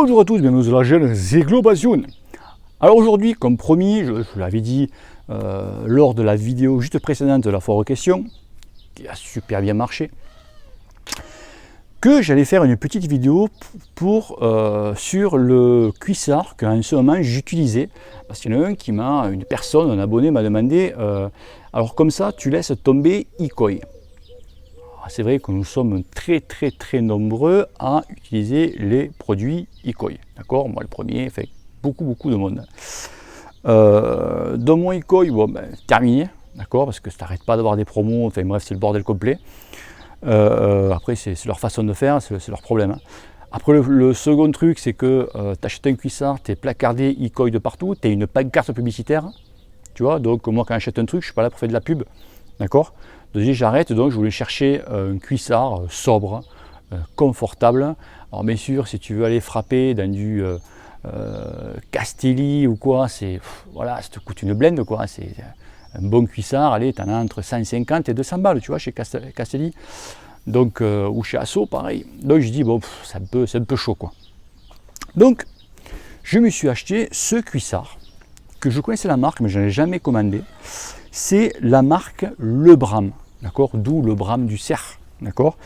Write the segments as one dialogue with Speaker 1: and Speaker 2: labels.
Speaker 1: Bonjour à tous, bienvenue sur la chaîne Zeglopassion. Alors aujourd'hui, comme promis, je l'avais dit lors de la vidéo juste précédente de la foire aux questions, qui a super bien marché, que j'allais faire une petite vidéo sur le cuissard qu'en ce moment j'utilisais, parce qu'il y en a une personne, un abonné m'a demandé alors comme ça tu laisses tomber Ikoi. C'est vrai que nous sommes très nombreux à utiliser les produits Ikoi, d'accord, moi le premier, fait beaucoup de monde. Dans mon Ikoi, bon, terminé, d'accord, parce que ça n'arrête pas d'avoir des promos, enfin bref, c'est le bordel complet. Après c'est leur façon de faire, c'est leur problème. Après le second truc, c'est que tu achètes un cuissard, tu es placardé Ikoi de partout, tu as une pancarte publicitaire, tu vois, donc moi quand j'achète un truc, je suis pas là pour faire de la pub, d'accord. Donc j'arrête, donc je voulais chercher un cuissard sobre, confortable. Alors bien sûr, si tu veux aller frapper dans du Castelli ou quoi, voilà, ça te coûte une blinde, quoi. C'est un bon cuissard, allez, tu en as entre 150 et 200 balles, tu vois, chez Castelli. Donc, ou chez Asso, pareil. Donc je dis, bon, c'est un peu chaud, quoi. Donc, je me suis acheté ce cuissard, que je connaissais la marque, mais je n'en ai jamais commandé. C'est la marque Lebram, d'accord, d'où le Bram du cerf, d'accord.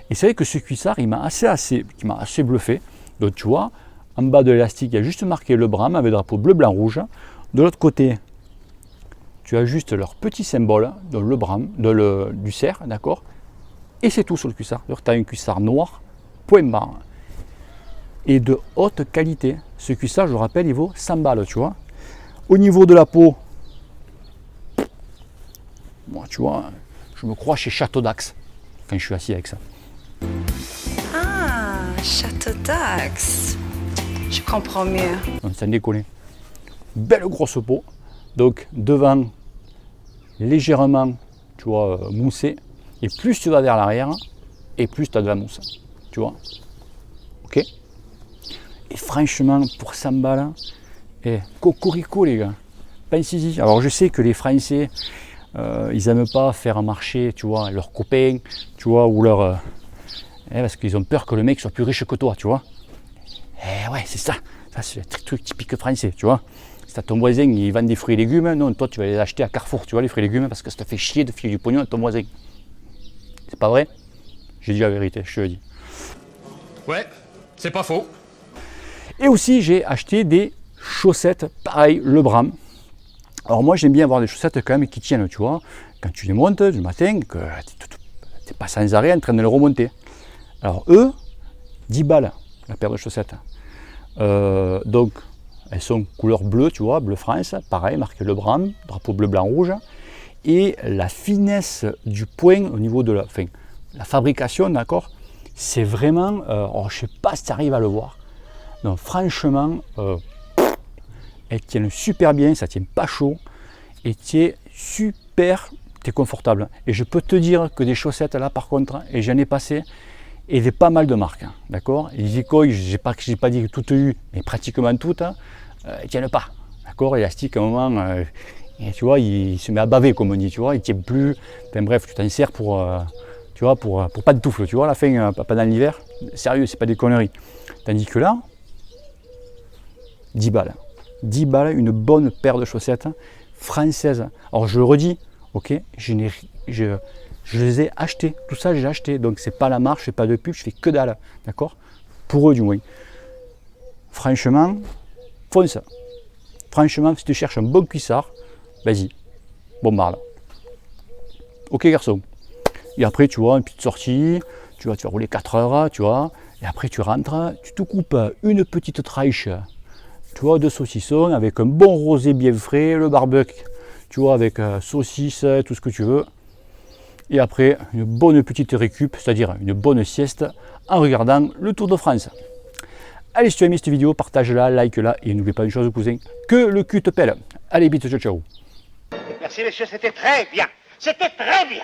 Speaker 1: Et c'est vrai que ce cuissard, il m'a assez bluffé. Donc tu vois, en bas de l'élastique, il y a juste marqué Lebram avec le drapeau bleu, blanc, rouge. De l'autre côté, tu as juste leur petit symbole de Lebram, du cerf, d'accord. Et c'est tout sur le cuissard. Tu as un cuissard noir, point barre, et de haute qualité. Ce cuissard, je le rappelle, il vaut 100 balles, tu vois. Au niveau de la peau, moi, tu vois, je me crois chez Château d'Axe quand je suis assis avec ça.
Speaker 2: Ah, Château d'Axe. Je comprends mieux.
Speaker 1: Ça déconne. Belle grosse peau. Donc devant, légèrement, tu vois, moussé. Et plus tu vas vers l'arrière, et plus tu as de la mousse. Tu vois. Ok. Et franchement, pour 100 balles, cocorico les gars. Pensez-y. Alors je sais que les Français, ils n'aiment pas faire marcher, tu vois, leurs copains, tu vois, ou parce qu'ils ont peur que le mec soit plus riche que toi, tu vois. Ouais, c'est ça. Ça, c'est le truc typique français, tu vois. Si t'as ton voisin, il vend des fruits et légumes, non, toi, tu vas les acheter à Carrefour, tu vois, les fruits et légumes, parce que ça te fait chier de filer du pognon à ton voisin. C'est pas vrai? J'ai dit la vérité, je te le dis.
Speaker 3: Ouais, c'est pas faux.
Speaker 1: Et aussi, j'ai acheté des chaussettes, pareil, Lebram. Alors moi j'aime bien avoir des chaussettes quand même qui tiennent, tu vois, quand tu les montes du matin, que tu n'es pas sans arrêt en train de les remonter. Alors eux, 10 balles la paire de chaussettes. Donc elles sont couleur bleue, tu vois, bleu France, pareil, marqué Lebram, drapeau bleu, blanc, rouge. Et la finesse du point au niveau de la fabrication, d'accord, c'est vraiment, alors, je ne sais pas si tu arrives à le voir. Donc franchement, elles tiennent super bien, ça tient pas chaud et tu es confortable. Et je peux te dire que des chaussettes là par contre, et j'en ai passé, et des pas mal de marques, hein, d'accord. Les Ikoi, j'ai pas dit que toutes eu, mais pratiquement toutes, elles tiennent pas, d'accord. L'élastique à un moment, et tu vois, il se met à baver comme on dit, tu vois, il tient plus. Enfin bref, tu t'en sers pour, tu vois, pour pas de toufle, tu vois, à la fin, pendant l'hiver. Sérieux, c'est pas des conneries. Tandis que là, 10 balles. 10 balles, une bonne paire de chaussettes françaises. Alors je le redis, ok, je les ai achetées, tout ça j'ai acheté, donc c'est pas la marque, je fais pas de pub, je fais que dalle, d'accord, pour eux du moins. Franchement, fonce. Franchement, si tu cherches un bon cuissard, vas-y, bombarde. Ok garçon. Et après tu vois, une petite sortie, tu vas rouler 4 heures, tu vois, et après tu rentres, tu te coupes une petite tranche, tu vois, de saucisson avec un bon rosé bien frais, le barbecue, tu vois, avec saucisse, tout ce que tu veux. Et après, une bonne petite récup, c'est-à-dire une bonne sieste en regardant le Tour de France. Allez, si tu as aimé cette vidéo, partage-la, like-la et n'oublie pas une chose, cousin, que le cul te pèle. Allez, bite, ciao, ciao.
Speaker 4: Merci, messieurs, c'était très bien. C'était très bien.